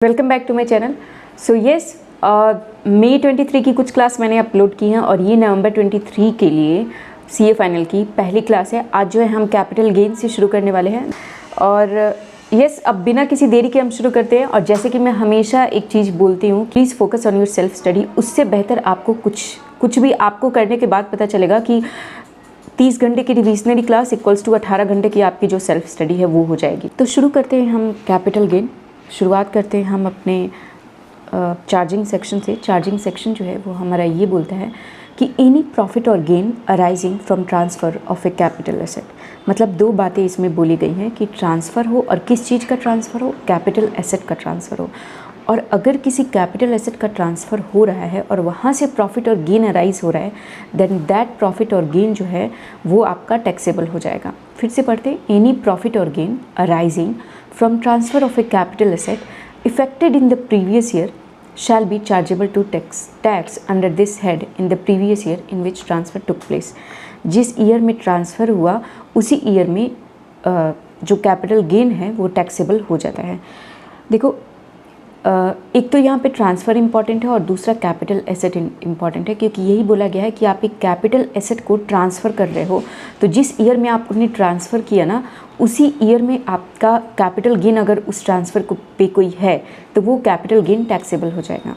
Welcome back to my channel. So yes, मई 23 की कुछ क्लास मैंने अपलोड की हैं और ये नवंबर 23 के लिए सीए फाइनल की पहली क्लास है। आज जो है हम कैपिटल गेन से शुरू करने वाले हैं और येस, अब बिना किसी देरी के हम शुरू करते हैं। और जैसे कि मैं हमेशा एक चीज़ बोलती हूँ, please focus on your self study. उससे बेहतर आपको कुछ भी आपको करने के बाद पता चलेगा कि 30 घंटे की रिविजनरी क्लास इक्वल्स टू 18 घंटे की आपकी जो सेल्फ स्टडी है वो हो जाएगी। तो शुरू करते हैं हम कैपिटल गेन। शुरुआत करते हैं हम अपने चार्जिंग सेक्शन से। चार्जिंग सेक्शन जो है वो हमारा ये बोलता है कि any profit or gain arising from transfer of A capital asset. मतलब दो बातें इसमें बोली गई हैं कि ट्रांसफ़र हो, और किस चीज़ का ट्रांसफ़र हो, कैपिटल एसेट का ट्रांसफ़र हो। और अगर किसी कैपिटल एसेट का ट्रांसफ़र हो रहा है और वहाँ से प्रॉफिट और गेन अराइज हो रहा है, then that profit or gain जो है वो आपका टैक्सेबल हो जाएगा। फिर से पढ़ते हैं, any profit or gain arising from transfer of a capital asset effected in the previous year shall be chargeable to tax under this head in the previous year in which transfer took place। जिस year में transfer हुआ उसी year में जो capital gain है वो taxable हो जाता है। देखो, एक तो यहाँ पे ट्रांसफ़र इम्पॉर्टेंट है और दूसरा कैपिटल एसेट इम्पॉर्टेंट है, क्योंकि यही बोला गया है कि आप एक कैपिटल एसेट को ट्रांसफ़र कर रहे हो, तो जिस ईयर में आपने ट्रांसफ़र किया ना उसी ईयर में आपका कैपिटल गेन अगर उस ट्रांसफ़र को पे कोई है तो वो कैपिटल गेन टैक्सेबल हो जाएगा।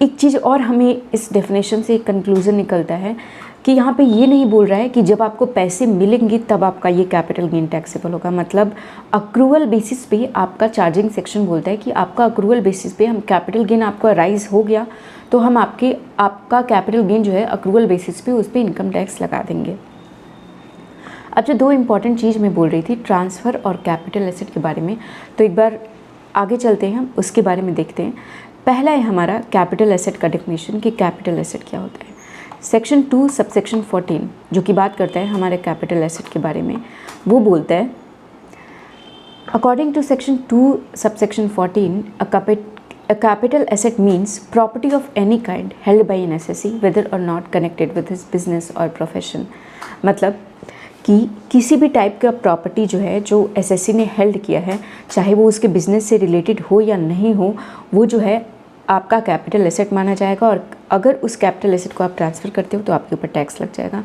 एक चीज़ और हमें इस डेफिनेशन से एक कंक्लूज़न निकलता है कि यहाँ पे ये नहीं बोल रहा है कि जब आपको पैसे मिलेंगे तब आपका ये कैपिटल गेन टैक्सेबल होगा। मतलब अक्रूवल बेसिस पे आपका चार्जिंग सेक्शन बोलता है कि आपका अक्रूवल बेसिस पे हम कैपिटल गेन आपका राइज हो गया तो हम आपका कैपिटल गेन जो है अक्रूवल बेसिस पे उस पर इनकम टैक्स लगा देंगे। अब जो दो इम्पॉर्टेंट चीज़ मैं बोल रही थी ट्रांसफ़र और कैपिटल एसेट के बारे में, तो एक बार आगे चलते हैं, हम उसके बारे में देखते हैं। पहला है हमारा कैपिटल एसेट का डेफिनेशन कि कैपिटल एसेट क्या होता है। सेक्शन 2 सबसेक्शन 14 जो कि बात करता है हमारे कैपिटल एसेट के बारे में, वो बोलता है according to section 2 subsection 14 a capital asset means property of any kind held by an assessee whether or not connected with his business or profession। मतलब कि किसी भी टाइप का प्रॉपर्टी जो है जो एसएससी ने हेल्ड किया है, चाहे वो उसके बिज़नेस से रिलेटेड हो या नहीं हो, वो जो है आपका कैपिटल एसेट माना जाएगा। और अगर उस कैपिटल एसेट को आप ट्रांसफ़र करते हो तो आपके ऊपर टैक्स लग जाएगा।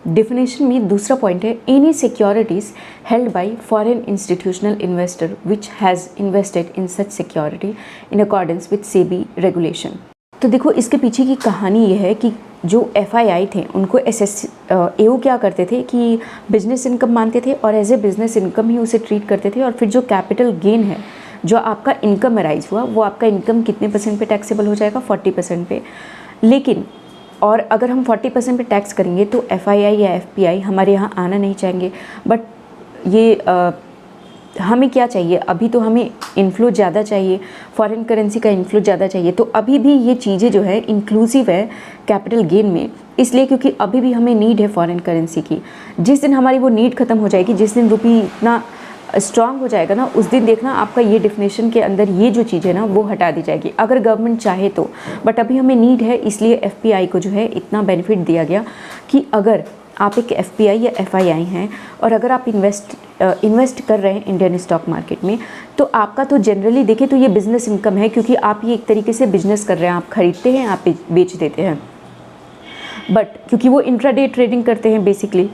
डेफिनेशन में दूसरा पॉइंट है any securities held by foreign institutional investor which has invested in such security in accordance with SEBI regulation. तो देखो, इसके पीछे की कहानी ये है कि जो एफआईआई थे उनको एओ क्या करते थे कि बिजनेस इनकम मानते थे और एज ए बिजनेस इनकम ही उसे ट्रीट करते थे। और फिर जो कैपिटल गेन है, जो आपका इनकम अराइज हुआ, वो आपका इनकम कितने % पे टैक्सेबल हो जाएगा, 40% पे। लेकिन और अगर हम 40% पे टैक्स करेंगे तो एफआईआई या एफपीआई हमारे यहाँ आना नहीं चाहेंगे। बट ये हमें क्या चाहिए, अभी तो हमें इन्फ्लो ज़्यादा चाहिए, फॉरेन करेंसी का इन्फ्लो ज़्यादा चाहिए। तो अभी भी ये चीज़ें जो है इंक्लूसिव है कैपिटल गेन में, इसलिए क्योंकि अभी भी हमें नीड है फॉरेन करेंसी की। जिस दिन हमारी वो नीड ख़त्म हो जाएगी, जिस दिन रुपी इतना स्ट्रांग हो जाएगा ना, उस दिन देखना आपका ये डेफिनेशन के अंदर ये जो चीज़ है ना वो हटा दी जाएगी, अगर गवर्नमेंट चाहे तो। बट अभी हमें नीड है, इसलिए एफपीआई को जो है इतना बेनिफिट दिया गया कि अगर आप एक एफपीआई या एफआईआई हैं और अगर आप इन्वेस्ट कर रहे हैं इंडियन स्टॉक मार्केट में, तो आपका तो जनरली देखें तो ये बिज़नेस इनकम है, क्योंकि आप ये एक तरीके से बिजनेस कर रहे हैं, आप खरीदते हैं, आप बेच देते हैं। बट क्योंकि वो इंट्राडे ट्रेडिंग करते हैं बेसिकली।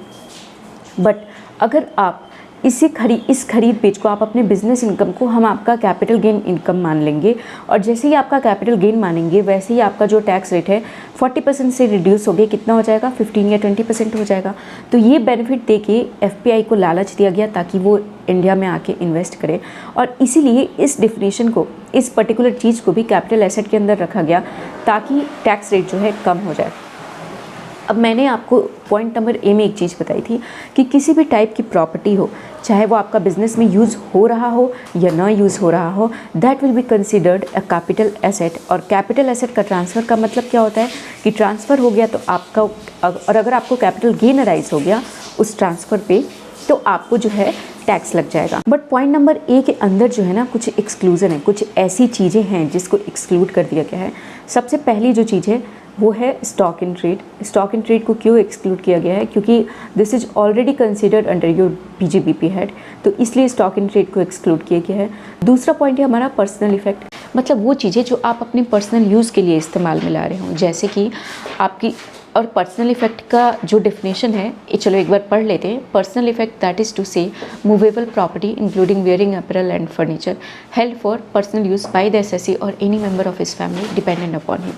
बट अगर आप इस खरीद बेच को आप अपने बिजनेस इनकम को हम आपका कैपिटल गेन इनकम मान लेंगे, और जैसे ही आपका कैपिटल गेन मानेंगे वैसे ही आपका जो टैक्स रेट है 40% से रिड्यूस हो गया, कितना हो जाएगा, 15 या 20% हो जाएगा। तो ये बेनिफिट देके एफपीआई को लालच दिया गया ताकि वो इंडिया में आके इन्वेस्ट करे, और इसीलिए इस डेफिनेशन को, इस पर्टिकुलर चीज़ को भी कैपिटल एसेट के अंदर रखा गया ताकि टैक्स रेट जो है कम हो जाए। अब मैंने आपको पॉइंट नंबर ए में एक चीज़ बताई थी कि किसी भी टाइप की प्रॉपर्टी हो, चाहे वो आपका बिजनेस में यूज़ हो रहा हो या ना यूज़ हो रहा हो, that will be considered a capital asset. और कैपिटल एसेट का ट्रांसफ़र का मतलब क्या होता है कि ट्रांसफ़र हो गया तो आपका, और अगर आपको कैपिटल गेन अराइज हो गया उस ट्रांसफ़र पे, तो आपको जो है टैक्स लग जाएगा। बट पॉइंट नंबर ए के अंदर जो है ना कुछ एक्सक्लूज़न है, कुछ ऐसी चीज़ें हैं जिसको एक्सक्लूड कर दिया गया है। सबसे पहली जो चीज़ है वो है stock in trade. Stock in trade को क्यों एक्सक्लूड किया गया है? क्योंकि this is already considered under your PGBP head, तो इसलिए स्टॉक इन ट्रेड को एक्सक्लूड किया गया है। दूसरा पॉइंट है हमारा पर्सनल इफेक्ट। मतलब वो चीज़ें जो आप अपने पर्सनल यूज़ के लिए इस्तेमाल में ला रहे हो, जैसे कि आपकी। और पर्सनल इफेक्ट का जो डेफिनेशन है ये चलो एक बार पढ़ लेते हैं। Personal effect that is to say movable property including wearing apparel and furniture held for personal use by the assessee or any member of his family dependent upon him.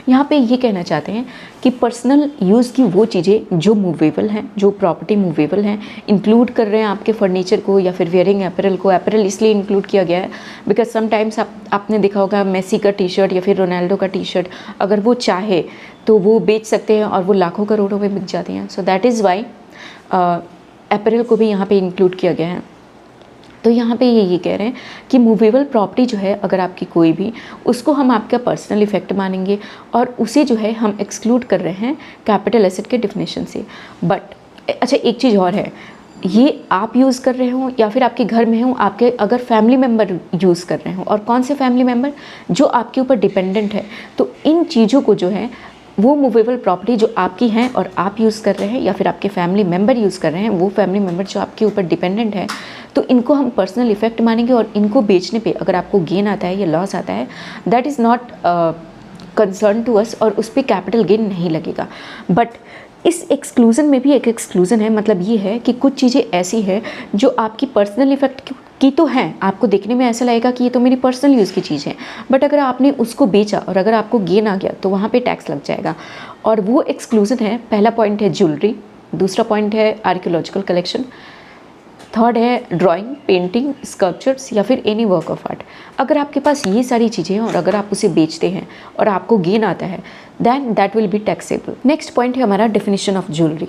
यहाँ पे ये कहना चाहते हैं कि पर्सनल यूज़ की वो चीज़ें जो मूवेबल हैं, जो प्रॉपर्टी मूवेबल हैं, इंक्लूड कर रहे हैं आपके फर्नीचर को या फिर वेयरिंग अपैरल को। अपैरल इसलिए इंक्लूड किया गया है बिकॉज समटाइम्स आपने देखा होगा मेसी का टी शर्ट या फिर रोनाल्डो का टी शर्ट अगर वो चाहे तो वो बेच सकते हैं और वो लाखों करोड़ों में बिक जाती हैं। So that is why apparel को भी यहाँ पे इंक्लूड किया गया है। तो यहाँ पे ये कह रहे हैं कि मूवेबल प्रॉपर्टी जो है अगर आपकी कोई भी, उसको हम आपका पर्सनल इफेक्ट मानेंगे और उसे जो है हम एक्सक्लूड कर रहे हैं कैपिटल एसेट के डिफिनेशन से। बट अच्छा एक चीज़ और है, ये आप यूज़ कर रहे हो या फिर आपके घर में हो, आपके अगर फैमिली मेम्बर यूज़ कर रहे हो, और कौन से फैमिली मेम्बर, जो आपके ऊपर डिपेंडेंट है, तो इन चीज़ों को जो है वो मूवेबल प्रॉपर्टी जो आपकी हैं और आप यूज़ कर रहे हैं या फिर आपके फैमिली मेम्बर यूज़ कर रहे हैं, वो फैमिली मेम्बर जो आपके ऊपर डिपेंडेंट है, तो इनको हम पर्सनल इफेक्ट मानेंगे। और इनको बेचने पे अगर आपको गेन आता है या लॉस आता है, that is not concern to us, और उस पर कैपिटल गेन नहीं लगेगा। बट इस एक्सक्लूज़न में भी एक एक्सक्लूज़न है, मतलब ये है कि कुछ चीज़ें ऐसी हैं जो आपकी पर्सनल इफेक्ट की तो हैं, आपको देखने में ऐसा लगेगा कि ये तो मेरी पर्सनल यूज़ की चीज़ है, बट अगर आपने उसको बेचा और अगर आपको गेन आ गया तो वहाँ पे टैक्स लग जाएगा। और वो एक्सक्लूज़न है, पहला पॉइंट है ज्वेलरी, दूसरा पॉइंट है आर्कियोलॉजिकल कलेक्शन, थर्ड है ड्राइंग, पेंटिंग, स्कल्पचर्स या फिर एनी वर्क ऑफ आर्ट। अगर आपके पास ये सारी चीज़ें हैं और अगर आप उसे बेचते हैं और आपको गेन आता है, then that will be taxable. Next point है हमारा डेफिनेशन ऑफ ज्वेलरी।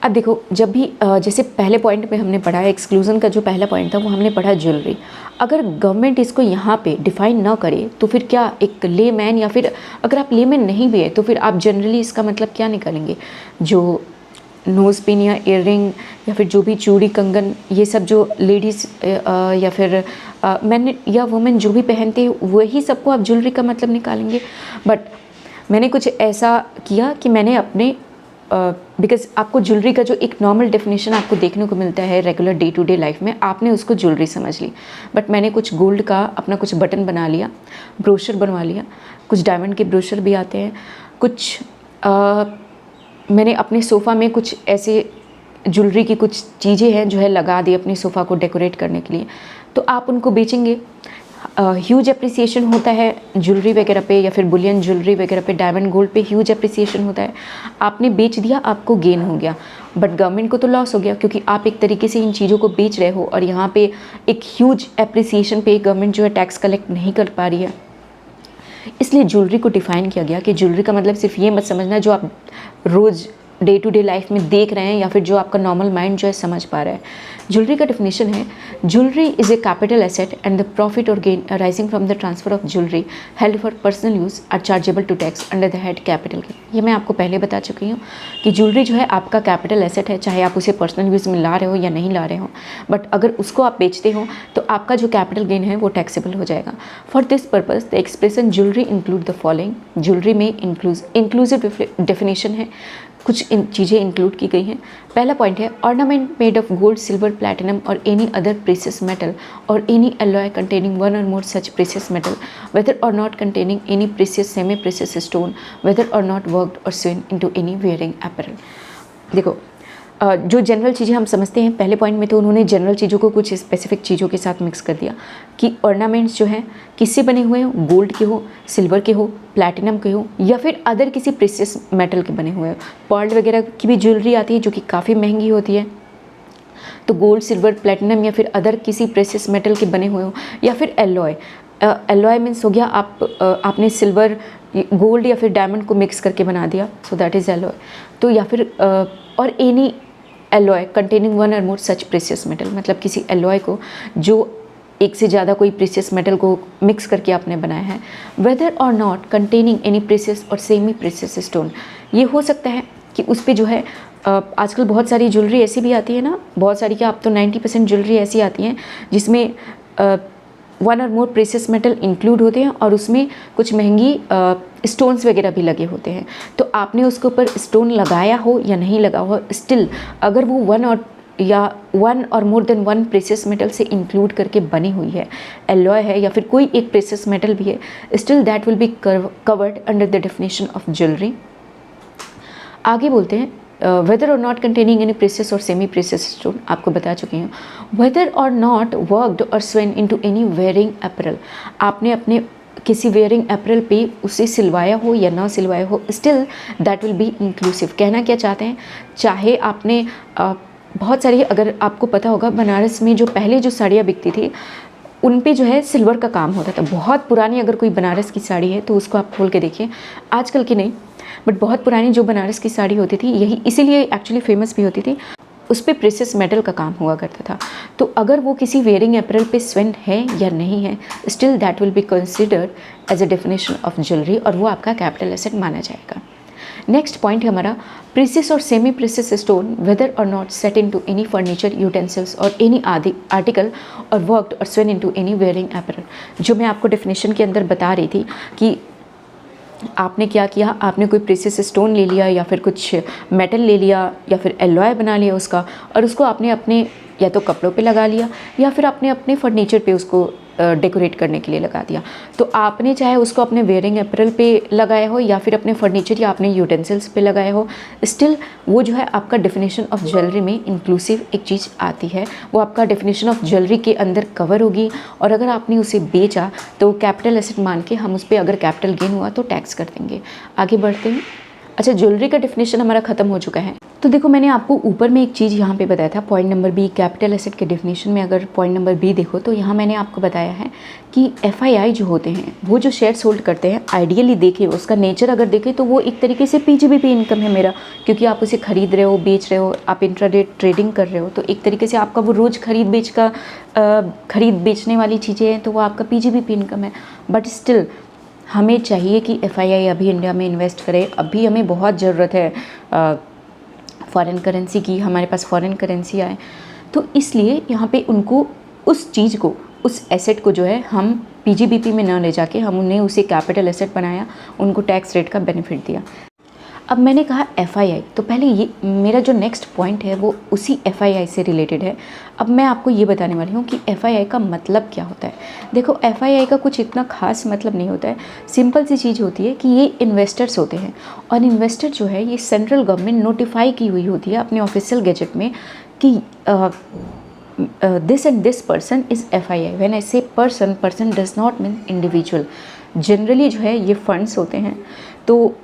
अब देखो, जब भी जैसे पहले पॉइंट में हमने पढ़ा है, एक्सक्लूज़न का जो पहला पॉइंट था वो हमने पढ़ा ज्वेलरी। अगर गवर्नमेंट इसको यहाँ पे डिफ़ाइन ना करे तो फिर क्या एक लेमैन, या फिर अगर आप लेमैन नहीं भी है तो फिर आप जनरली इसका मतलब क्या निकालेंगे, जो नोज़ पिन या ईयररिंग या फिर जो भी चूड़ी कंगन, ये सब जो लेडीज़ या फिर मैन या वुमेन जो भी पहनते हैं वही सबको आप ज्वेलरी का मतलब निकालेंगे। बट मैंने कुछ ऐसा किया कि मैंने अपने बिकॉज आपको ज्वेलरी का जो एक नॉर्मल डेफिनेशन आपको देखने को मिलता है regular day to day life में, आपने उसको ज्वेलरी समझ ली, बट मैंने कुछ गोल्ड का अपना कुछ बटन बना लिया, ब्रोशर बनवा लिया, कुछ डायमंड के ब्रोशर भी आते हैं, कुछ मैंने अपने सोफ़ा में कुछ ऐसे ज्वेलरी की कुछ चीज़ें हैं जो है लगा दी अपने सोफ़ा को डेकोरेट करने के लिए, तो आप उनको बेचेंगे। ह्यूज अप्रिसिएशन होता है ज्वेलरी वगैरह पे या फिर बुलियन ज्वेलरी वगैरह पे, डायमंड गोल्ड पे ह्यूज अप्रिसिएशन होता है। आपने बेच दिया, आपको गेन हो गया, बट गवर्नमेंट को तो लॉस हो गया क्योंकि आप एक तरीके से इन चीज़ों को बेच रहे हो और यहाँ पे एक ह्यूज अप्रिसिएशन पे गवर्नमेंट जो है टैक्स कलेक्ट नहीं कर पा रही है। इसलिए ज्वेलरी को डिफ़ाइन किया गया कि ज्वेलरी का मतलब सिर्फ ये मत समझना जो आप रोज़ डे टू डे लाइफ में देख रहे हैं या फिर जो आपका नॉर्मल माइंड जो है समझ पा रहा है। ज्वेलरी का डेफिनेशन है, jewellery is a capital asset and the profit or gain arising from the transfer of jewellery held for personal use are chargeable to tax under the head capital gain. ये मैं आपको पहले बता चुकी हूँ कि ज्वेलरी जो है आपका कैपिटल एसेट है, चाहे आप उसे पर्सनल यूज़ में ला रहे हो या नहीं ला रहे हो, बट अगर उसको आप बेचते हो तो आपका जो कैपिटल गेन है वो टैक्सेबल हो जाएगा। For this purpose the expression jewellery include the following. Jewellery में इंक्लूसिव डेफिनेशन है, कुछ चीज़ें इंक्लूड की गई हैं। पहला पॉइंट है ornament made of gold, silver, platinum और एनी अदर प्रेशियस मेटल और any alloy containing one or more such precious metal, whether or not containing any precious, semi precious stone, whether or not worked or sewn into any wearing apparel। देखो, जो general चीज़ें हम समझते हैं, पहले point में तो उन्होंने जनरल चीज़ों को कुछ स्पेसिफिक चीज़ों के साथ मिक्स कर दिया कि ऑर्नामेंट्स जो हैं किससे बने हुए हो, गोल्ड के हो, सिल्वर के हो, प्लैटिनम के हो या फिर अदर किसी प्रेशियस मेटल के बने हुए हो। पर्ल वगैरह की भी ज्वेलरी आती है जो कि काफ़ी महंगी होती है, तो गोल्ड, सिल्वर, प्लैटिनम या फिर अदर किसी प्रेशियस मेटल के बने हुए हो, या फिर एलॉय। एलॉय मीन्स हो गया आपने सिल्वर, गोल्ड या फिर डायमंड को मिक्स करके बना दिया, सो दैट इज़ एलॉय। तो या फिर और एनी एलॉय कंटेनिंग वन और मोर सच प्रेशियस मेटल, मतलब किसी एलॉय को जो एक से ज़्यादा कोई प्रेशियस मेटल को मिक्स करके आपने बनाया है। वेदर और नॉट कंटेनिंग एनी प्रेशियस और सेमी प्रेशियस स्टोन, ये हो सकता है कि उस पर जो है आजकल बहुत सारी ज्वेलरी ऐसी भी आती है ना, बहुत सारी क्या, अब तो 90% ज्वेलरी ऐसी आती हैं जिसमें वन और मोर प्रेशियस मेटल इंक्लूड होते हैं और उसमें कुछ महंगी स्टोन्स वगैरह भी लगे होते हैं। तो आपने उसके ऊपर स्टोन लगाया हो या नहीं लगा हो, स्टिल अगर वो वन और या वन और more than one precious metal से इंक्लूड करके बनी हुई है, एलॉय है या फिर कोई एक प्रेशियस मेटल भी है, still that will be covered under the definition of jewellery. आगे बोलते हैं वेदर और नॉट कंटेनिंग एनी प्रेशियस और सेमी प्रेशियस स्टोन, आपको बता चुकी हूँ। वेदर और नॉट वर्कड और स्वेन इनटू एनी वेयरिंग अपैरल, आपने अपने किसी वेयरिंग अपैरल पे उसे सिलवाया हो या ना सिलवाया हो, still that will B inclusive. कहना क्या चाहते हैं, चाहे आपने बहुत सारी, अगर आपको पता होगा बनारस में जो पहले जो साड़ियाँ बिकती थी उन पे जो है सिल्वर का काम होता था। बहुत पुरानी अगर कोई बनारस की साड़ी है तो उसको आप खोल के देखिए, आजकल की नहीं बट बहुत पुरानी जो बनारस की साड़ी होती थी, यही इसीलिए एक्चुअली फेमस भी होती थी, उस पर प्रेशियस मेटल का काम हुआ करता था। तो अगर वो किसी वेयरिंग अपैरल पे स्वेन है या नहीं है, still that will be considered as a definition of jewellery और वो आपका कैपिटल एसेट माना जाएगा। नेक्स्ट पॉइंट है हमारा प्रेशियस और सेमी प्रेशियस स्टोन वेदर और not set into any furniture utensils और एनी आर्टिकल और वर्कड और स्वेन इनटू एनी वेयरिंग अपैरल। जो मैं आपको डेफिनेशन के अंदर बता रही थी कि आपने क्या किया, आपने कोई प्रेशियस स्टोन ले लिया या फिर कुछ मेटल ले लिया या फिर एलॉय बना लिया उसका, और उसको आपने अपने या तो कपड़ों पे लगा लिया या फिर आपने अपने फर्नीचर पे उसको डेकोरेट करने के लिए लगा दिया। तो आपने चाहे उसको अपने वेयरिंग अपैरल पे लगाया हो या फिर अपने फर्नीचर या अपने यूटेंसिल्स पे लगाया हो, स्टिल वो जो है आपका डेफिनेशन ऑफ ज्वेलरी में इंक्लूसिव एक चीज़ आती है, वो आपका डेफिनेशन ऑफ ज्वेलरी के अंदर कवर होगी। और अगर आपने उसे बेचा तो कैपिटल एसेट मान के हम उस पर अगर कैपिटल गेन हुआ तो टैक्स कर देंगे। आगे बढ़ते हैं। अच्छा, ज्वेलरी का डेफिनेशन हमारा खत्म हो चुका है। तो देखो मैंने आपको ऊपर में एक चीज़ यहाँ पे बताया था, point number B, capital asset के डेफिनेशन में अगर पॉइंट नंबर बी देखो तो यहाँ मैंने आपको बताया है कि एफआईआई जो होते हैं वो जो शेयर्स होल्ड करते हैं, आइडियली देखें उसका नेचर अगर देखें तो वो एक तरीके से पीजीबीपी इनकम है मेरा, क्योंकि आप उसे खरीद रहे हो, बेच रहे हो, आप इंट्राडे ट्रेडिंग कर रहे हो, तो एक तरीके से आपका वो रोज़ खरीद बेचने वाली चीज़ें हैं तो वो आपका पीजीबीपी इनकम है। बट स्टिल हमें चाहिए कि एफआईआई अभी इंडिया में इन्वेस्ट करे, अभी हमें बहुत ज़रूरत है फॉरेन करेंसी की, हमारे पास फॉरेन करेंसी आए, तो इसलिए यहाँ पे उनको उस चीज़ को, उस एसेट को जो है हम पीजीबीपी में ना ले जाके हम उन्हें उसे कैपिटल एसेट बनाया, उनको टैक्स रेट का बेनिफिट दिया। अब मैंने कहा एफआईआई, तो पहले ये मेरा जो नेक्स्ट पॉइंट है वो उसी एफआईआई से रिलेटेड है। अब मैं आपको ये बताने वाली हूँ कि एफआईआई का मतलब क्या होता है। देखो एफआईआई का कुछ इतना खास मतलब नहीं होता है, सिंपल सी चीज़ होती है कि ये इन्वेस्टर्स होते हैं, और इन्वेस्टर जो है ये सेंट्रल गवर्नमेंट नोटिफाई की हुई होती है अपने ऑफिशियल गैजेट में कि this and this person is FII. When I say person, person does not mean individual. Generally जो है ये फंड्स होते हैं, तो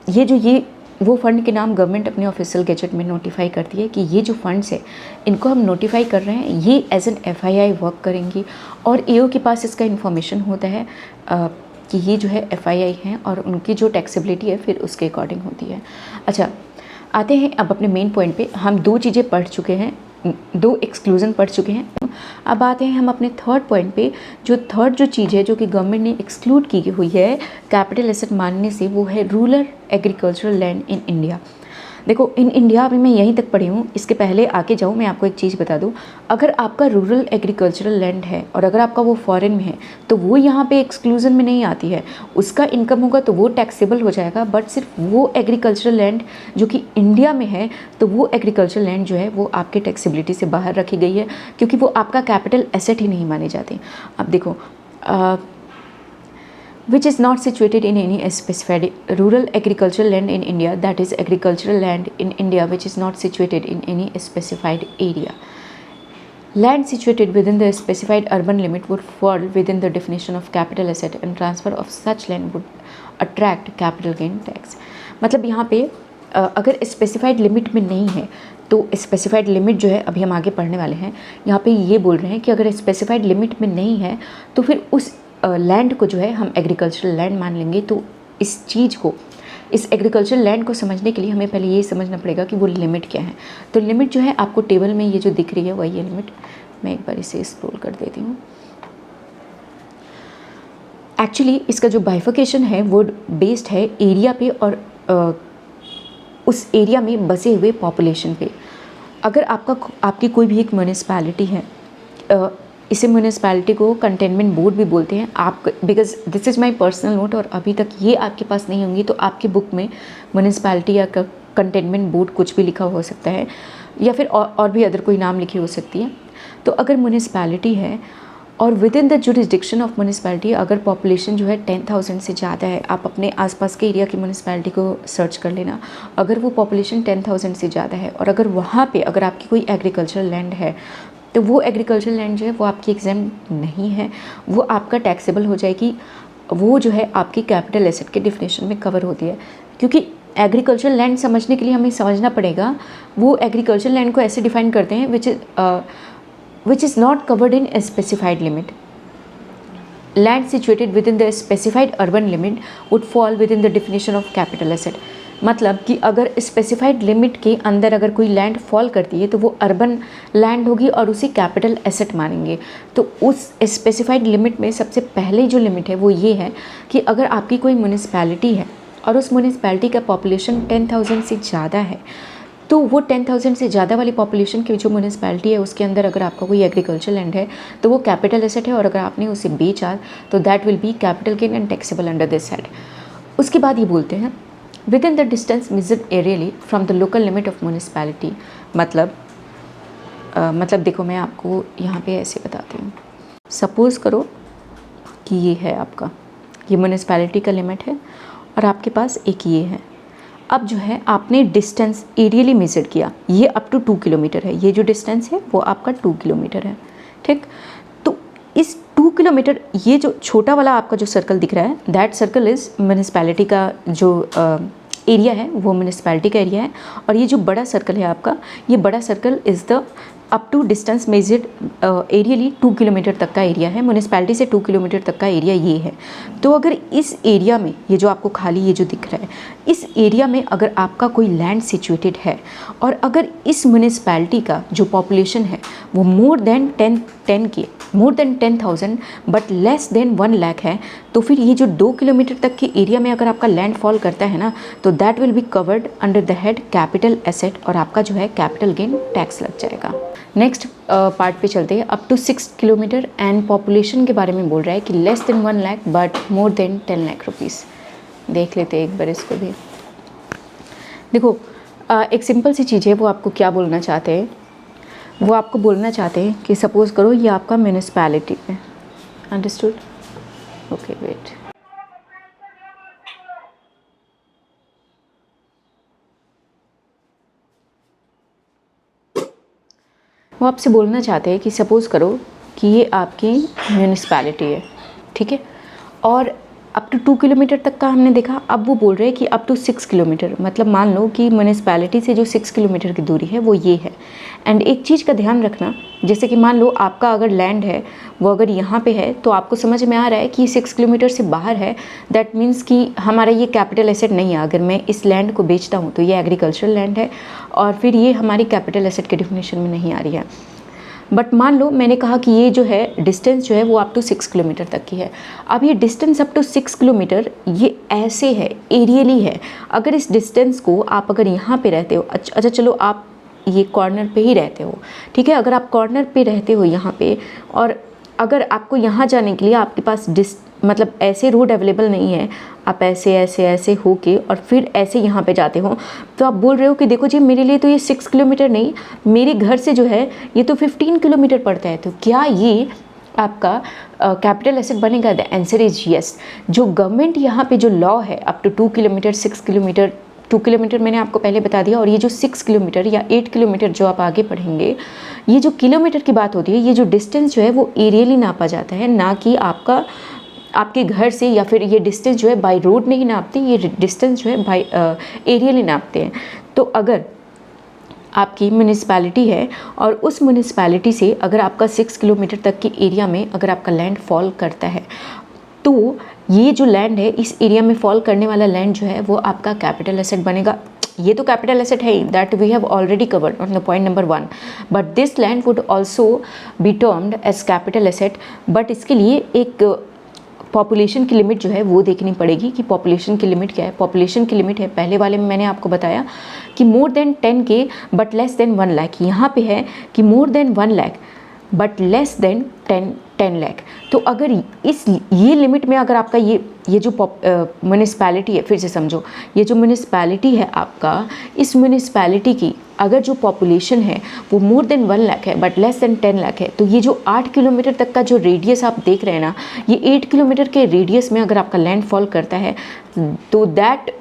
ये वो फ़ंड के नाम गवर्नमेंट अपने ऑफिशियल गैजेट में नोटिफाई करती है कि ये जो फंड्स है इनको हम नोटिफाई कर रहे हैं, ये एज एन एफआईआई वर्क करेंगी, और एओ के पास इसका इन्फॉर्मेशन होता है कि ये जो है एफआईआई हैं और उनकी जो टैक्सेबिलिटी है फिर उसके अकॉर्डिंग होती है। अच्छा, आते हैं अब अपने मेन पॉइंट पे। हम दो चीज़ें पढ़ चुके हैं, दो एक्सक्लूजन पढ़ चुके हैं। अब आते हैं हम अपने थर्ड पॉइंट पे। जो थर्ड जो चीज़ है जो कि गवर्नमेंट ने एक्सक्लूड की हुई है कैपिटल एसेट मानने से, वो है rural agricultural land in India. देखो इन इंडिया अभी मैं यहीं तक पढ़ी हूँ, इसके पहले आके जाऊँ मैं आपको एक चीज़ बता दूँ। अगर आपका रूरल एग्रीकल्चरल लैंड है और अगर आपका वो फॉरेन में है तो वो यहाँ पे एक्सक्लूजन में नहीं आती है, उसका इनकम होगा तो वो टैक्सेबल हो जाएगा। बट सिर्फ वो एग्रीकल्चरल लैंड जो कि इंडिया में है, तो वो एग्रीकल्चरल लैंड जो है वो आपके टैक्सेबिलिटी से बाहर रखी गई है, क्योंकि वो आपका कैपिटल एसेट ही नहीं माने जाते। अब देखो which is not situated in any specified rural agricultural land in India, that is agricultural land in India which is not situated in any specified area. Land situated within the specified urban limit would fall within the definition of capital asset, and transfer of such land would attract capital gain tax. मतलब यहाँ पे अगर specified limit में नहीं है तो specified limit जो है अभी हम आगे पढ़ने वाले हैं, यहाँ पे ये बोल रहे हैं कि अगर स्पेसिफाइड लिमिट में नहीं है तो फिर उस लैंड को जो है हम एग्रीकल्चरल लैंड मान लेंगे। तो इस चीज़ को, इस एग्रीकल्चरल लैंड को समझने के लिए हमें पहले ये समझना पड़ेगा कि वो लिमिट क्या है। तो लिमिट जो है आपको टेबल में ये जो दिख रही है वही है लिमिट। मैं एक बार इसे स्क्रॉल कर देती हूँ। एक्चुअली इसका जो बाइफिकेशन है वो बेस्ड है एरिया पे और उस एरिया में बसे हुए पॉपुलेशन पे। अगर आपकी कोई भी एक म्यूनिसिपैलिटी है, इसे म्यूनिसिपैलिटी को कंटेनमेंट बोर्ड भी बोलते हैं आप, because this is my personal note और अभी तक ये आपके पास नहीं होंगी, तो आपकी बुक में म्यूनिसिपैलिटी या कंटेनमेंट बोर्ड कुछ भी लिखा हो सकता है। या फिर और भी अदर कोई नाम लिखी हो सकती है। तो अगर म्यूनिसिपैलिटी है और with in the jurisdiction of municipality अगर पॉपुलेशन जो है 10,000 से ज़्यादा है, आप अपने आसपास के एरिया की म्यूनिसिपैलिटी को सर्च कर लेना, अगर वो पॉपुलेशन 10,000 से ज़्यादा है और अगर वहाँ पे अगर आपकी कोई एग्रीकल्चरल लैंड है, तो वो एग्रीकल्चरल लैंड जो है वो आपकी एग्जेम्प्ट नहीं है, वो आपका टैक्सेबल हो जाएगी, वो जो है आपकी कैपिटल एसेट के डिफिनेशन में कवर होती है। क्योंकि एग्रीकल्चरल लैंड समझने के लिए हमें समझना पड़ेगा, वो एग्रीकल्चरल लैंड को ऐसे डिफाइन करते हैं which is not covered in a specified limit. Land situated within the specified urban limit would fall within the definition of capital asset. मतलब कि अगर स्पेसिफाइड लिमिट के अंदर अगर कोई लैंड फॉल करती है तो वो अर्बन लैंड होगी और उसे कैपिटल एसेट मानेंगे। तो उस स्पेसिफाइड लिमिट में सबसे पहले जो लिमिट है वो ये है कि अगर आपकी कोई म्यूनिसिपैलिटी है और उस म्यूनिसिपैलिटी का पॉपुलेशन 10,000 से ज़्यादा है, तो वो 10,000 से ज़्यादा वाली पॉपुलेशन की जो म्यूनिसिपैलिटी है उसके अंदर अगर आपका कोई एग्रीकल्चर लैंड है तो वो कैपिटल एसेट है, और अगर आपने उसे बेचा तो that will B capital gain and taxable under this head. उसके बाद ये बोलते हैं with in the distance measured aerially from the local limit of municipality. मतलब देखो मैं आपको यहाँ पे ऐसे बताती हूँ। सपोज़ करो कि ये है आपका, ये म्यूनिसिपैलिटी का लिमिट है और आपके पास एक ये है। अब जो है आपने डिस्टेंस एरियली मेजर किया, ये अप टू 2 किलोमीटर है, ये जो डिस्टेंस है वो आपका 2 किलोमीटर है, ठीक। तो इस 2 किलोमीटर, ये जो छोटा वाला आपका जो सर्कल दिख रहा है दैट सर्कल इज़ म्यूनिसिपैलिटी का जो एरिया है वो म्यूनिसिपैलिटी का एरिया है, और ये जो बड़ा सर्कल है आपका, ये बड़ा circle is the up to distance measured aerially 2 kilometre तक का एरिया है। म्यूनिसिपैलिटी से 2 किलोमीटर तक का एरिया ये है। तो अगर इस एरिया में, ये जो आपको खाली ये जो दिख रहा है, इस एरिया में अगर आपका कोई लैंड सिचुएटेड है और अगर इस म्यूनिसिपैलिटी का जो पॉपुलेशन है वो more than 10,000 but less than 1 lakh है, तो फिर ये जो 2 किलोमीटर तक के एरिया में अगर आपका लैंड फॉल करता है ना, तो that will be covered under the head capital asset, और आपका जो है कैपिटल गेन टैक्स लग जाएगा। नेक्स्ट पार्ट पे चलते हैं। Up to 6 kilometre and population के बारे में बोल रहा है कि less than 1 lakh but more than 10 lakh rupees. देख लेते हैं एक बार इसको भी। देखो एक सिंपल सी चीज़ है, वो आपको क्या बोलना चाहते हैं, वो आपको बोलना चाहते हैं कि सपोज़ करो ये आपका म्यूनिसिपैलिटी है, अंडरस्टूड? ओके वेट, वो आपसे बोलना चाहते हैं कि सपोज़ करो कि ये आपकी म्यूनिसिपैलिटी है, ठीक है, और अप टू 2 किलोमीटर तक का हमने देखा। अब वो बोल रहे हैं कि अप टू 6 किलोमीटर, मतलब मान लो कि म्यूनिसिपैलिटी से जो 6 किलोमीटर की दूरी है वो ये है। एंड एक चीज़ का ध्यान रखना, जैसे कि मान लो आपका अगर लैंड है वो अगर यहाँ पे है, तो आपको समझ में आ रहा है कि 6 किलोमीटर से बाहर है, दैट मीन्स कि हमारा ये कैपिटल एसेट नहीं है। अगर मैं इस लैंड को बेचता हूँ तो ये एग्रीकल्चरल लैंड है और फिर ये हमारी कैपिटल एसेट के डिफिनेशन में नहीं आ रही है। बट मान लो मैंने कहा कि ये जो है डिस्टेंस जो है वो अप टू 6 किलोमीटर तक की है। अब ये डिस्टेंस अप टू 6 किलोमीटर ये ऐसे है, एरियली है। अगर इस डिस्टेंस को आप अगर यहाँ पे रहते हो, अच्छा चलो आप ये कॉर्नर पे ही रहते हो, ठीक है, अगर आप कॉर्नर पे रहते हो यहाँ पे, और अगर आपको यहाँ जाने के लिए आपके पास मतलब ऐसे रोड अवेलेबल नहीं है, आप ऐसे ऐसे ऐसे होके और फिर ऐसे यहाँ पे जाते हो, तो आप बोल रहे हो कि देखो जी मेरे लिए तो ये 6 किलोमीटर नहीं, मेरे घर से जो है ये तो 15 किलोमीटर पड़ता है, तो क्या ये आपका कैपिटल एसेट बनेगा? The answer is yes. जो गवर्नमेंट यहाँ पे जो लॉ है up to 2 kilometre, 6 kilometre, 2 kilometre मैंने आपको पहले बता दिया, और ये जो 6 किलोमीटर या 8 किलोमीटर जो आप आगे पढ़ेंगे, ये जो किलोमीटर की बात होती है, ये जो डिस्टेंस जो है वो एरियली नापा जाता है, ना कि आपके घर से, या फिर ये डिस्टेंस जो है बाय रोड नहीं नापते, ये डिस्टेंस जो है बाय एरियली नापते हैं। तो अगर आपकी म्यूनिसिपैलिटी है और उस म्यूनिसिपैलिटी से अगर आपका 6 किलोमीटर तक के एरिया में अगर आपका लैंड फॉल करता है, तो ये जो लैंड है, इस एरिया में फॉल करने वाला लैंड जो है वो आपका कैपिटल एसेट बनेगा। ये तो कैपिटल एसेट है ही, that we have already covered on the point number 1, but this land would also be termed as capital asset. But इसके लिए एक पॉपुलेशन की लिमिट जो है वो देखनी पड़ेगी कि पॉपुलेशन की लिमिट क्या है। पॉपुलेशन की लिमिट है, पहले वाले में मैंने आपको बताया कि more than 10K but less than 1 lakh. यहाँ पे है कि more than 1 lakh but less than 10 lakh. तो अगर ये लिमिट में अगर आपका ये जो म्यूनिसपैलिटी है, फिर से समझो, ये जो म्यूनिसपैलिटी है आपका, इस म्यूनिसपैलिटी की अगर जो पॉपुलेशन है वो मोर देन 1 लाख है बट लेस देन 10 लाख है, तो ये जो 8 किलोमीटर तक का जो रेडियस आप देख रहे हैं ना, ये 8 किलोमीटर के रेडियस में अगर आपका लैंड फॉल करता है तो that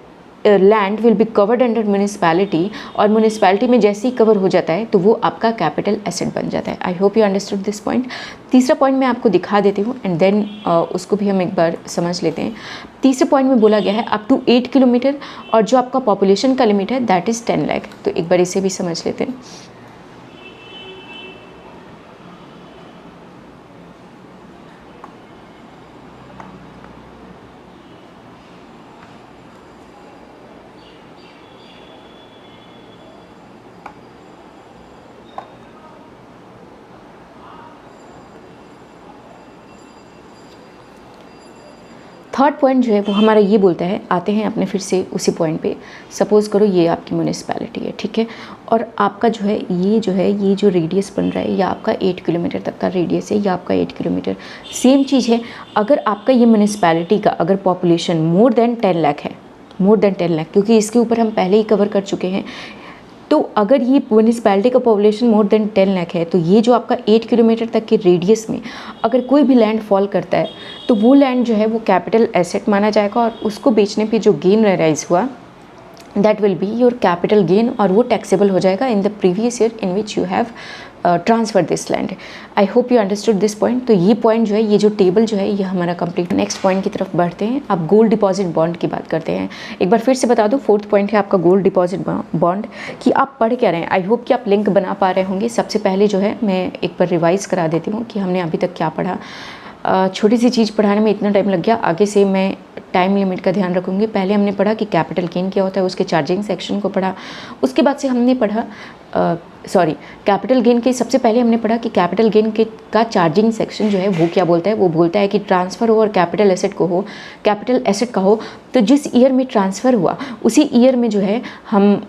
land will be covered under municipality, और म्यूनिसपैलिटी में जैसे ही कवर हो जाता है तो वो आपका कैपिटल एसेट बन जाता है। आई hope you understood this point. तीसरा पॉइंट मैं आपको दिखा देती हूँ एंड देन उसको भी हम एक बार समझ लेते हैं। तीसरे पॉइंट में बोला गया है अप टू 8 किलोमीटर, और जो आपका पॉपुलेशन का लिमिट है दैट इज़ 10 लाख। तो एक बार इसे भी समझ लेते हैं। थर्ड पॉइंट जो है वो हमारा ये बोलता है, आते हैं अपने फिर से उसी पॉइंट पे। सपोज़ करो ये आपकी म्यूनिसपैलिटी है, ठीक है, और आपका जो है ये जो रेडियस बन रहा है या आपका 8 किलोमीटर तक का रेडियस है या आपका 8 किलोमीटर, सेम चीज़ है। अगर आपका ये म्यूनिसपैलिटी का अगर पॉपुलेशन मोर देन 10 लाख है, मोर देन 10 लाख, क्योंकि इसके ऊपर हम पहले ही कवर कर चुके हैं, तो अगर ये म्यूनिसपैलिटी का पॉपुलेशन मोर देन 10 लाख है तो ये जो आपका 8 किलोमीटर तक के रेडियस में अगर कोई भी लैंड फॉल करता है तो वो लैंड जो है वो कैपिटल एसेट माना जाएगा, और उसको बेचने पे जो गेन राइज हुआ that will be your capital gain, और वो टैक्सेबल हो जाएगा in the previous year in which you have transfer this land. I hope you understood this point. तो ये पॉइंट जो है, ये जो टेबल जो है, ये हमारा कंप्लीट। नेक्स्ट पॉइंट की तरफ बढ़ते हैं। अब गोल्ड डिपॉजिट बॉन्ड की बात करते हैं। एक बार फिर से बता दूं, फोर्थ पॉइंट है आपका गोल्ड डिपॉजिट बॉन्ड, कि आप पढ़ क्या रहे हैं। आई होप कि आप लिंक बना पा रहे होंगे। सबसे पहले जो है मैं एक बार रिवाइज करा देती हूँ कि हमने अभी तक क्या पढ़ा। छोटी सी चीज़ पढ़ाने में इतना टाइम लग गया, आगे से मैं टाइम लिमिट का ध्यान रखूँगी। पहले हमने पढ़ा कि कैपिटल गेन क्या होता है, उसके चार्जिंग सेक्शन को पढ़ा। उसके बाद से हमने पढ़ा कैपिटल गेन के सबसे पहले हमने पढ़ा कि कैपिटल गेन के का चार्जिंग सेक्शन जो है वो क्या बोलता है। वो बोलता है कि ट्रांसफ़र हो और कैपिटल एसेट को हो, कैपिटल एसेट का हो, तो जिस ईयर में ट्रांसफ़र हुआ उसी ईयर में जो है हम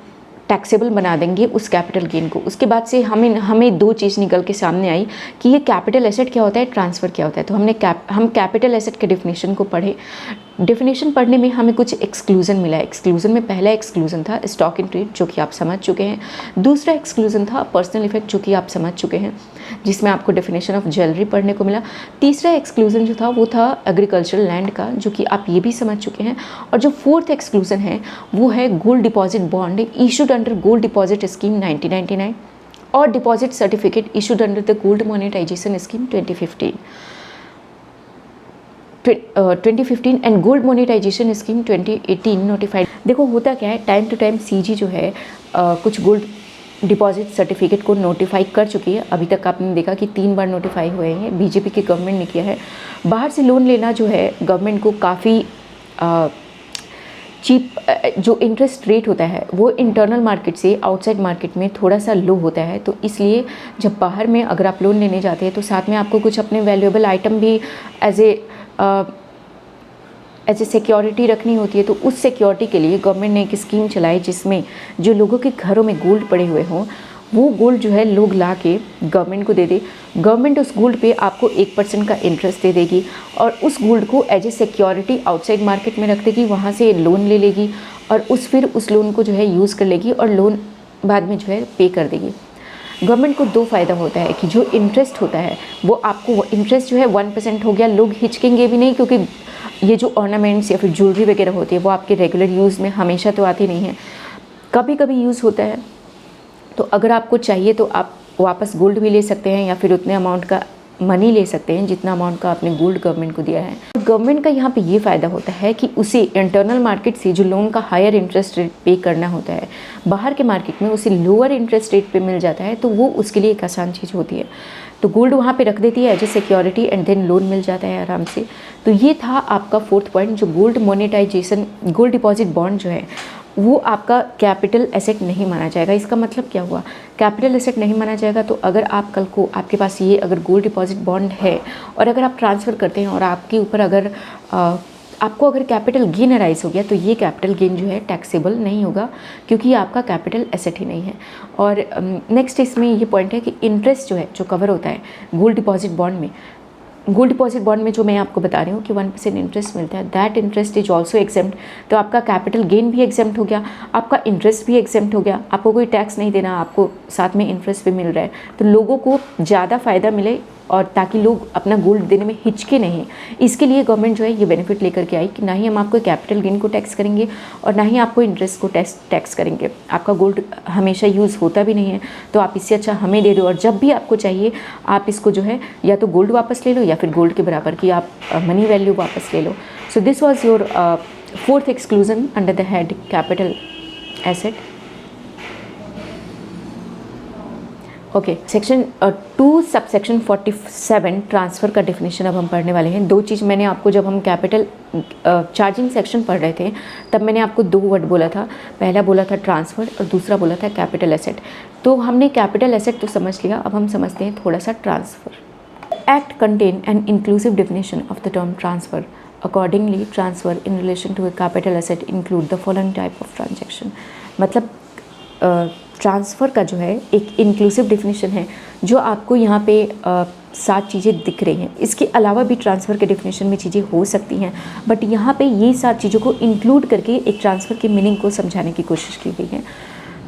टैक्सेबल बना देंगे उस कैपिटल गेन को। उसके बाद से हमें दो चीज़ निकल के सामने आई कि ये कैपिटल एसेट क्या होता है, ट्रांसफ़र क्या होता है। तो हम कैपिटल एसेट के डेफिनेशन को पढ़े। डेफिनेशन पढ़ने में हमें कुछ एक्सक्लूज़न मिला। एक्सक्लूज़न में पहला एक्सक्लूज़न था स्टॉक इन ट्रेड, जो कि आप समझ चुके हैं। दूसरा एक्सक्लूज़न था पर्सनल इफेक्ट, जो कि आप समझ चुके हैं, जिसमें आपको डेफिनेशन ऑफ ज्वेलरी पढ़ने को मिला। तीसरा एक्सक्लूज़न जो था वो था एग्रीकल्चरल लैंड का, जो कि आप ये भी समझ चुके हैं। और जो फोर्थ एक्सक्लूज़न है वो है gold deposit bond issued under gold deposit scheme 1999 और deposit certificate issued under the gold monetisation scheme 2015 and gold monetisation scheme 2018 notified. देखो होता क्या है, टाइम टू टाइम सीजी जो है कुछ गोल्ड डिपॉजिट सर्टिफिकेट को नोटिफाई कर चुकी है। अभी तक आपने देखा कि 3 बार नोटिफाई हुए हैं, बीजेपी की गवर्नमेंट ने किया है। बाहर से लोन लेना जो है गवर्नमेंट को काफ़ी चीप, जो इंटरेस्ट रेट होता है वो इंटरनल मार्केट से आउटसाइड मार्केट में थोड़ा सा लो होता है। तो इसलिए जब बाहर में अगर आप लोन लेने जाते हैं तो साथ में आपको कुछ अपने वैल्यूएबल आइटम भी एज ए सिक्योरिटी रखनी होती है। तो उस सिक्योरिटी के लिए गवर्नमेंट ने एक स्कीम चलाई, जिसमें जो लोगों के घरों में गोल्ड पड़े हुए हों वो गोल्ड जो है लोग ला के गवर्नमेंट को दे दे। गवर्नमेंट उस गोल्ड पे आपको 1% का इंटरेस्ट दे देगी और उस गोल्ड को as a security outside market में रख देगी, वहाँ से लोन ले लेगी और फिर उस लोन को जो है यूज़ कर लेगी और लोन बाद में जो है पे कर देगी। गवर्नमेंट को 2 फ़ायदा होता है कि जो इंटरेस्ट होता है वो आपको, इंटरेस्ट जो है 1% हो गया, लोग हिचकेंगे भी नहीं, क्योंकि ये जो ऑर्नामेंट्स या फिर ज्वेलरी वगैरह होती है वो आपके रेगुलर यूज़ में हमेशा तो आती नहीं है, कभी कभी यूज़ होता है। तो अगर आपको चाहिए तो आप वापस गोल्ड भी ले सकते हैं या फिर उतने अमाउंट का मनी ले सकते हैं जितना अमाउंट का आपने गोल्ड गवर्नमेंट को दिया है। गवर्नमेंट का यहाँ पे ये फ़ायदा होता है कि उसे इंटरनल मार्केट से जो लोन का हायर इंटरेस्ट रेट पे करना होता है, बाहर के मार्केट में उसे लोअर इंटरेस्ट रेट पे मिल जाता है, तो वो उसके लिए एक आसान चीज़ होती है। तो गोल्ड वहाँ पे रख देती है as a security and then loan मिल जाता है आराम से। तो ये था आपका 4th पॉइंट, जो gold monetisation, gold deposit bond जो है वो आपका कैपिटल एसेट नहीं माना जाएगा। इसका मतलब क्या हुआ, कैपिटल एसेट नहीं माना जाएगा। तो अगर आप कल को आपके पास ये अगर गोल्ड डिपॉजिट बॉन्ड है और अगर आप ट्रांसफ़र करते हैं और आपके ऊपर अगर आपको अगर कैपिटल गेन अराइज हो गया तो ये कैपिटल गेन जो है टैक्सेबल नहीं होगा, क्योंकि ये आपका कैपिटल एसेट ही नहीं है। और नेक्स्ट इसमें ये पॉइंट है कि इंटरेस्ट जो है जो कवर होता है गोल्ड डिपॉजिट बॉन्ड में, गोल्ड डिपॉजिट बॉन्ड में जो मैं आपको बता रही हूँ कि 1% इंटरेस्ट मिलता है, that interest is also exempt. तो आपका कैपिटल गेन भी एग्जेम्प्ट हो गया, आपका इंटरेस्ट भी एग्जेम्प्ट हो गया, आपको कोई टैक्स नहीं देना, आपको साथ में इंटरेस्ट भी मिल रहा है। तो लोगों को ज़्यादा फ़ायदा मिले और ताकि लोग अपना गोल्ड देने में हिचके नहीं, इसके लिए गवर्नमेंट जो है ये बेनिफिट लेकर के आई कि ना ही हम आपको कैपिटल गेन को टैक्स करेंगे और ना ही आपको इंटरेस्ट को टैक्स करेंगे। आपका गोल्ड हमेशा यूज़ होता भी नहीं है, तो आप इससे अच्छा हमें दे दो, और जब भी आपको चाहिए आप इसको जो है या तो गोल्ड वापस ले लो या फिर गोल्ड के बराबर की आप मनी वैल्यू वापस ले लो। So this was your fourth exclusion under the head capital asset. Okay, section 2 sub section 47 transfer का डेफिनेशन अब हम पढ़ने वाले हैं। दो चीज़ मैंने आपको, जब हम कैपिटल चार्जिंग सेक्शन पढ़ रहे थे तब मैंने आपको दो वर्ड बोला था, पहला बोला था ट्रांसफ़र और दूसरा बोला था कैपिटल एसेट। तो हमने कैपिटल एसेट तो समझ लिया, अब हम समझते हैं थोड़ा सा transfer. Act contain an inclusive definition of the term transfer. Accordingly transfer in relation to a capital asset include the following type of transaction. मतलब ट्रांसफ़र का जो है एक इंक्लूसिव डेफिनेशन है जो आपको यहाँ पे 7 चीज़ें दिख रही हैं। इसके अलावा भी ट्रांसफ़र के डेफिनेशन में चीज़ें हो सकती हैं, बट यहाँ पे ये 7 चीज़ों को इंक्लूड करके एक ट्रांसफ़र के मीनिंग को समझाने की कोशिश की गई है।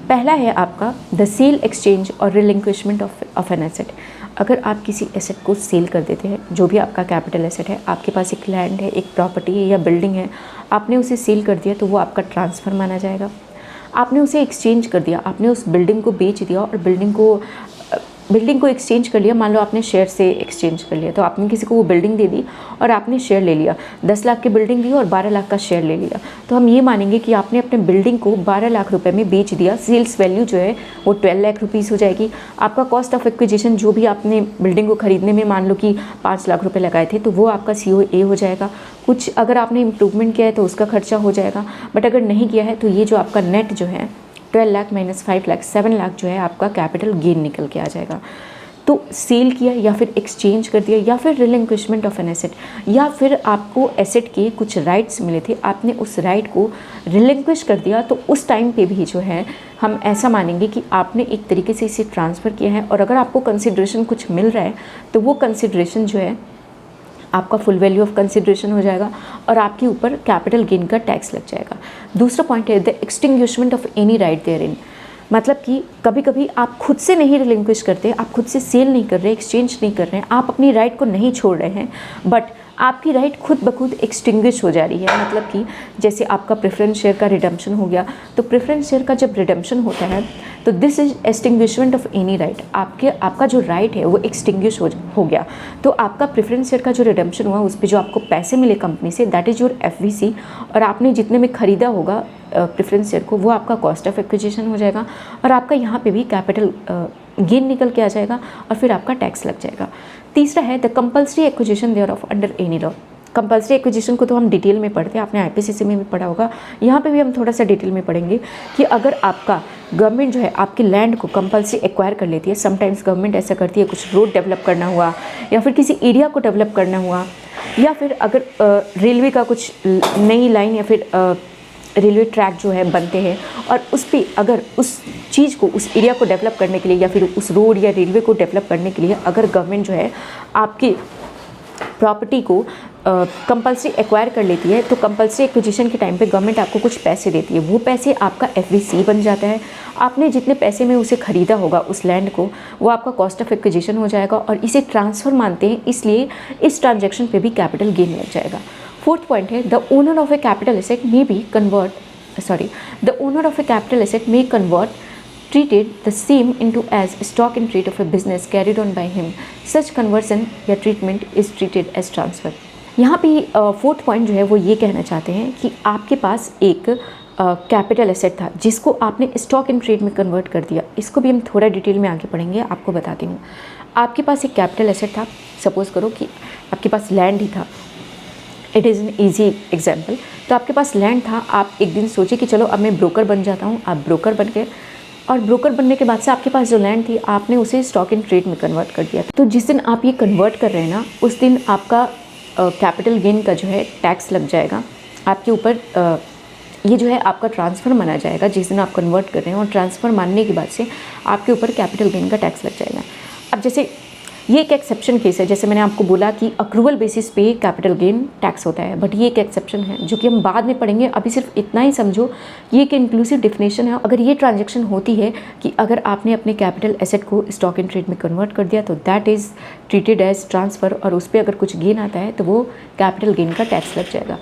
पहला है आपका द सेल, एक्सचेंज और रिलिंक्विशमेंट ऑफ एन एसेट। अगर आप किसी एसेट को सेल कर देते हैं, जो भी आपका कैपिटल एसेट है, आपके पास एक लैंड है, एक प्रॉपर्टी है या बिल्डिंग है, आपने उसे सेल कर दिया तो वो आपका ट्रांसफ़र माना जाएगा। आपने उसे एक्सचेंज कर दिया, आपने उस बिल्डिंग को बेच दिया और बिल्डिंग को एक्सचेंज कर लिया। मान लो आपने शेयर से एक्सचेंज कर लिया, तो आपने किसी को वो बिल्डिंग दे दी और आपने शेयर ले लिया। 10 लाख की बिल्डिंग दी और 12 लाख का शेयर ले लिया, तो हम ये मानेंगे कि आपने अपने बिल्डिंग को 12 लाख रुपए में बेच दिया। सेल्स वैल्यू जो है वो 12 लाख रुपीज़ हो जाएगी। आपका कॉस्ट ऑफ एक्विजिशन जो भी आपने बिल्डिंग को खरीदने में मान लो कि 5 लाख रुपये लगाए थे, तो वो आपका COA हो जाएगा। कुछ अगर आपने इम्प्रूवमेंट किया है तो उसका खर्चा हो जाएगा, बट अगर नहीं किया है तो ये जो आपका नेट जो है 12 लाख माइनस 5 लाख 7 लाख जो है आपका कैपिटल गेन निकल के आ जाएगा। तो सेल किया या फिर एक्सचेंज कर दिया या फिर रिलिंक्विशमेंट ऑफ एन एसेट, या फिर आपको एसेट के कुछ राइट्स मिले थे, आपने उस राइट को रिलिंक्विश कर दिया, तो उस टाइम पे भी जो है हम ऐसा मानेंगे कि आपने एक तरीके से इसे ट्रांसफ़र किया है। और अगर आपको कंसिडरेशन कुछ मिल रहा है तो वो कंसिडरेशन जो है आपका फुल वैल्यू ऑफ कंसिडरेशन हो जाएगा और आपके ऊपर कैपिटल गेन का टैक्स लग जाएगा। दूसरा पॉइंट है the extinguishment of any right therein. मतलब कि कभी कभी आप खुद से नहीं रिलिंक्विश करते, आप खुद से सेल नहीं कर रहे, एक्सचेंज नहीं कर रहे हैं, आप अपनी राइट को नहीं छोड़ रहे हैं, बट आपकी राइट खुद ब खुद एक्सटिंग्विश हो जा रही है। मतलब कि जैसे आपका प्रेफरेंस शेयर का रिडम्पशन हो गया, तो प्रेफरेंस शेयर का जब रिडम्पशन होता है तो this is extinguishment of any right. आपका जो राइट है वो एक्सटिंग्विश हो गया। तो आपका प्रेफरेंस शेयर का जो रिडम्पशन हुआ उस पर जो आपको पैसे मिले कंपनी से, दैट इज़ योर FVC, और आपने जितने में ख़रीदा होगा प्रेफरेंस शेयर को वो आपका कॉस्ट ऑफ एक्विजिशन हो जाएगा और आपका यहाँ पे भी कैपिटल गेन निकल के आ जाएगा और फिर आपका टैक्स लग जाएगा। तीसरा है the compulsory acquisition thereof under any law. Compulsory acquisition को तो हम डिटेल में पढ़ते हैं, आपने IPCC में भी पढ़ा होगा, यहाँ पे भी हम थोड़ा सा डिटेल में पढ़ेंगे कि अगर आपका गवर्नमेंट जो है आपके लैंड को कंपल्सरी एक्वायर कर लेती है, समटाइम्स गवर्नमेंट ऐसा करती है, कुछ रोड डेवलप करना हुआ या फिर किसी एरिया को डेवलप करना हुआ, या फिर अगर रेलवे का कुछ नई लाइन या फिर रेलवे ट्रैक जो है बनते हैं और उस पर अगर उस चीज़ को, उस एरिया को डेवलप करने के लिए या फिर उस रोड या रेलवे को डेवलप करने के लिए अगर गवर्नमेंट जो है आपकी प्रॉपर्टी को कंपल्सरी एक्वायर कर लेती है, तो कंपल्सरी एक्विजिशन के टाइम पे गवर्नमेंट आपको कुछ पैसे देती है, वो पैसे आपका FVC बन जाता है। आपने जितने पैसे में उसे ख़रीदा होगा उस लैंड को, वो आपका कॉस्ट ऑफ एक्विजिशन हो जाएगा और इसे ट्रांसफ़र मानते हैं, इसलिए इस ट्रांजैक्शन पे भी कैपिटल गेन लग जाएगा। फोर्थ पॉइंट है the owner of A capital asset may be the owner of A capital asset may convert treated the same into as stock in trade of a business carried on by him. Such conversion या treatment is treated as transfer. यहाँ पे fourth point जो है वो ये कहना चाहते हैं कि आपके पास एक कैपिटल एसेट था जिसको आपने स्टॉक इन ट्रेड में कन्वर्ट कर दिया। इसको भी हम थोड़ा डिटेल में आगे पढ़ेंगे, आपको बताती हूँ। आपके पास एक कैपिटल एसेट था, सपोज़ करो कि आपके पास लैंड ही था, it is an easy example. तो आपके पास लैंड था, आप एक दिन सोचे कि चलो अब मैं ब्रोकर बन जाता हूँ, आप ब्रोकर बन गए और ब्रोकर बनने के बाद से आपके पास जो लैंड थी आपने उसे स्टॉक इन ट्रेड में कन्वर्ट कर दिया। तो जिस दिन आप ये कन्वर्ट कर रहे हैं ना, उस दिन आपका कैपिटल गेन का जो है टैक्स लग जाएगा आपके ऊपर। ये जो है आपका ट्रांसफ़र माना जाएगा जिस दिन आप कन्वर्ट कर रहे हैं, और ट्रांसफ़र मानने के बाद से आपके ऊपर कैपिटल गेन का टैक्स लग जाएगा। अब जैसे ये एक एक्सेप्शन केस है, जैसे मैंने आपको बोला कि अक्रूवल बेसिस पे कैपिटल गेन टैक्स होता है, बट ये एक एक्सेप्शन है जो कि हम बाद में पढ़ेंगे। अभी सिर्फ इतना ही समझो, ये एक इंक्लूसिव डिफिनेशन है। अगर ये ट्रांजैक्शन होती है कि अगर आपने अपने कैपिटल एसेट को स्टॉक इन ट्रेड में कन्वर्ट कर दिया तो that is treated as transfer, और उस पर अगर कुछ गेन आता है तो वो कैपिटल गेन का टैक्स लग जाएगा।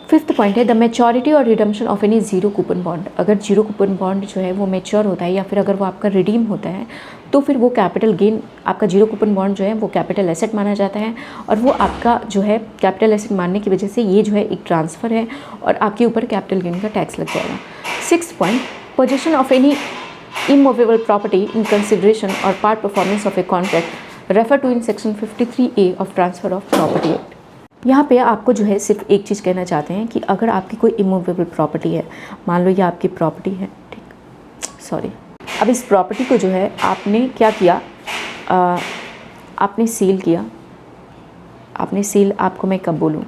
फिफ्थ पॉइंट है द मैच्योरिटी और redemption of any zero coupon bond. अगर जीरो कूपन बॉन्ड जो है वो मैच्योर होता है या फिर अगर वो आपका रिडीम होता है तो फिर वो कैपिटल गेन, आपका जीरो कूपन बॉन्ड जो है वो कैपिटल एसेट माना जाता है, और वो आपका जो है कैपिटल एसेट मानने की वजह से ये जो है एक ट्रांसफ़र है और आपके ऊपर कैपिटल गेन का टैक्स लग जाएगा। Six point, possession of any immovable property in consideration or part performance of a contract refer to in section 53A of transfer of property act. यहाँ पे आपको जो है सिर्फ एक चीज़ कहना चाहते हैं कि अगर आपकी कोई इमूवेबल प्रॉपर्टी है, मान लो ये आपकी प्रॉपर्टी है, ठीक, सॉरी, अब इस प्रॉपर्टी को जो है आपने क्या किया, आपने सेल किया। आपने सेल, आपको मैं कब बोलूँ,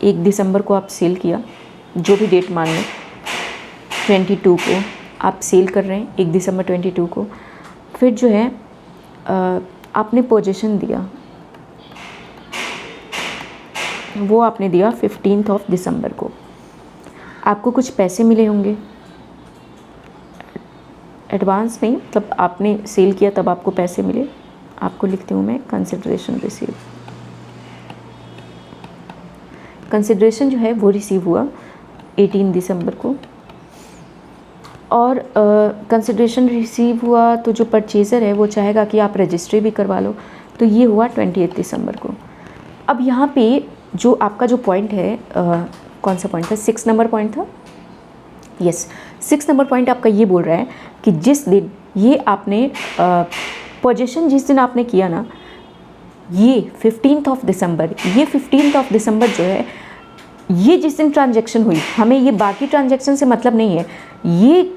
1 दिसंबर को आप सेल किया, जो भी डेट मान लें, 22 को आप सेल कर रहे हैं, 1 दिसंबर 22 को। फिर जो है आपने पोजीशन दिया, वो आपने दिया 15 दिसंबर को। आपको कुछ पैसे मिले होंगे, एडवांस नहीं, मतलब आपने सेल किया तब आपको पैसे मिले। आपको लिखती हूँ मैं कंसिडरेशन रिसीव। कंसिडरेशन जो है वो रिसीव हुआ 18 दिसंबर को, और कंसिडरेशन रिसीव हुआ तो जो परचेज़र है वो चाहेगा कि आप रजिस्ट्री भी करवा लो, तो ये हुआ 28 दिसंबर को। अब यहाँ पे जो आपका जो पॉइंट है, कौन सा पॉइंट था, 6 नंबर पॉइंट था, यस, 6 नंबर पॉइंट आपका ये बोल रहा है कि जिस दिन ये आपने पोजीशन जिस दिन आपने किया ना, ये 15 दिसंबर, ये 15 दिसंबर जो है, ये जिस दिन ट्रांजैक्शन हुई, हमें ये बाकी ट्रांजैक्शन से मतलब नहीं है, ये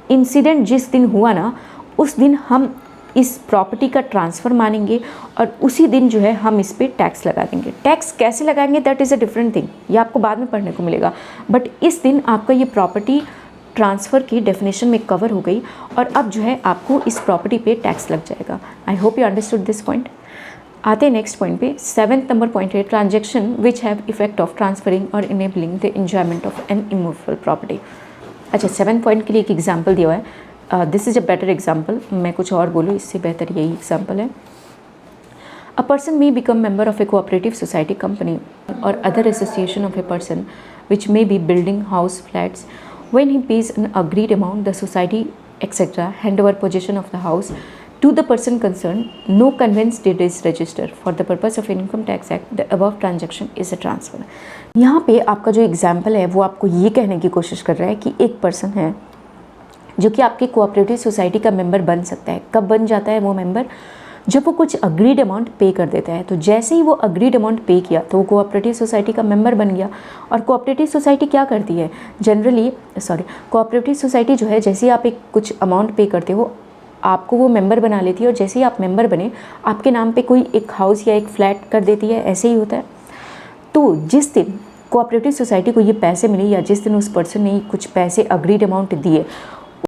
इंसिडेंट जिस दिन हुआ ना, उस दिन हम इस प्रॉपर्टी का ट्रांसफ़र मानेंगे और उसी दिन जो है हम इस पर टैक्स लगा देंगे। टैक्स कैसे लगाएंगे that is a different thing, ये आपको बाद में पढ़ने को मिलेगा, बट इस दिन आपका ये प्रॉपर्टी ट्रांसफ़र की डेफिनेशन में कवर हो गई और अब जो है आपको इस प्रॉपर्टी पे टैक्स लग जाएगा। I hope you understood this point. आते हैं नेक्स्ट पॉइंट पे। 7th नंबर पॉइंट है transaction which have effect of transferring or enabling the enjoyment of an immovable property. अच्छा, 7th पॉइंट के लिए एक एग्जाम्पल दिया हुआ है, this is a better example, मैं कुछ और बोलूँ इससे बेहतर यही एग्जाम्पल है। A person may become member of a cooperative society, company or other association of a person which may be building house flats when he pays an agreed amount, the society etc. hand over possession of the house to the person concerned. No conveyance deed is registered for the purpose of Income Tax Act. The above transaction is a transfer. यहाँ पे आपका जो example है वो आपको ये कहने की कोशिश कर रहा है कि एक पर्सन है जो कि आपके कोऑपरेटिव सोसाइटी का मेंबर बन सकता है। कब बन जाता है वो मेंबर? जब वो कुछ अग्रीड अमाउंट पे कर देता है। तो जैसे ही वो अग्रीड अमाउंट पे किया तो वो कोऑपरेटिव सोसाइटी का मेंबर बन गया। और कोऑपरेटिव सोसाइटी क्या करती है जनरली, कोऑपरेटिव सोसाइटी जो है, जैसे ही आप एक कुछ अमाउंट पे करते हो आपको वो मेंबर बना लेती है, और जैसे ही आप मेंबर बने आपके नाम पे कोई एक हाउस या एक फ्लैट कर देती है। ऐसे ही होता है। तो जिस दिन कोऑपरेटिव सोसाइटी को ये पैसे मिले या जिस दिन उस पर्सन ने कुछ पैसे अग्रीड अमाउंट दिए,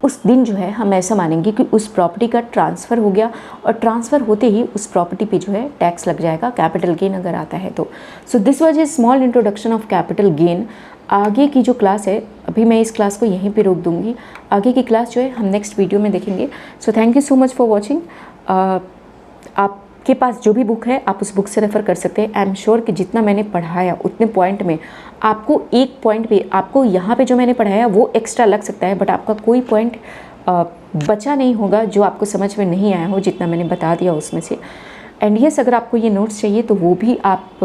उस दिन जो है हम ऐसा मानेंगे कि उस प्रॉपर्टी का ट्रांसफ़र हो गया, और ट्रांसफ़र होते ही उस प्रॉपर्टी पे जो है टैक्स लग जाएगा, कैपिटल गेन अगर आता है तो। So this was a small introduction of capital gain. आगे की जो क्लास है, अभी मैं इस क्लास को यहीं पे रोक दूँगी, आगे की क्लास जो है हम नेक्स्ट वीडियो में देखेंगे। So thank you so much for watching. आपके पास जो भी बुक है आप उस बुक से रेफ़र कर सकते हैं। आई एम श्योर कि जितना मैंने पढ़ाया उतने पॉइंट में आपको एक पॉइंट पे, आपको यहाँ पे जो मैंने पढ़ाया वो एक्स्ट्रा लग सकता है, बट आपका कोई पॉइंट बचा नहीं होगा जो आपको समझ में नहीं आया हो जितना मैंने बता दिया उसमें से। एंड यस, अगर आपको ये नोट्स चाहिए तो वो भी आप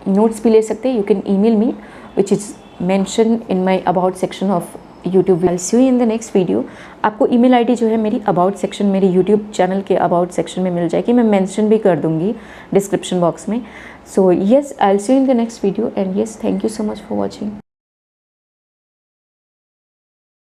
नोट्स भी ले सकते हैं। You can email me which is mention in my about section of YouTube. I see you in the next video. आपको ईमेल आईडी जो है मेरी अबाउट सेक्शन, मेरे यूट्यूब चैनल के अबाउट सेक्शन में मिल जाएगी। मैं मेंशन भी कर दूँगी डिस्क्रिप्शन बॉक्स में। So yes, I will see you in the next video and yes, thank you so much for watching.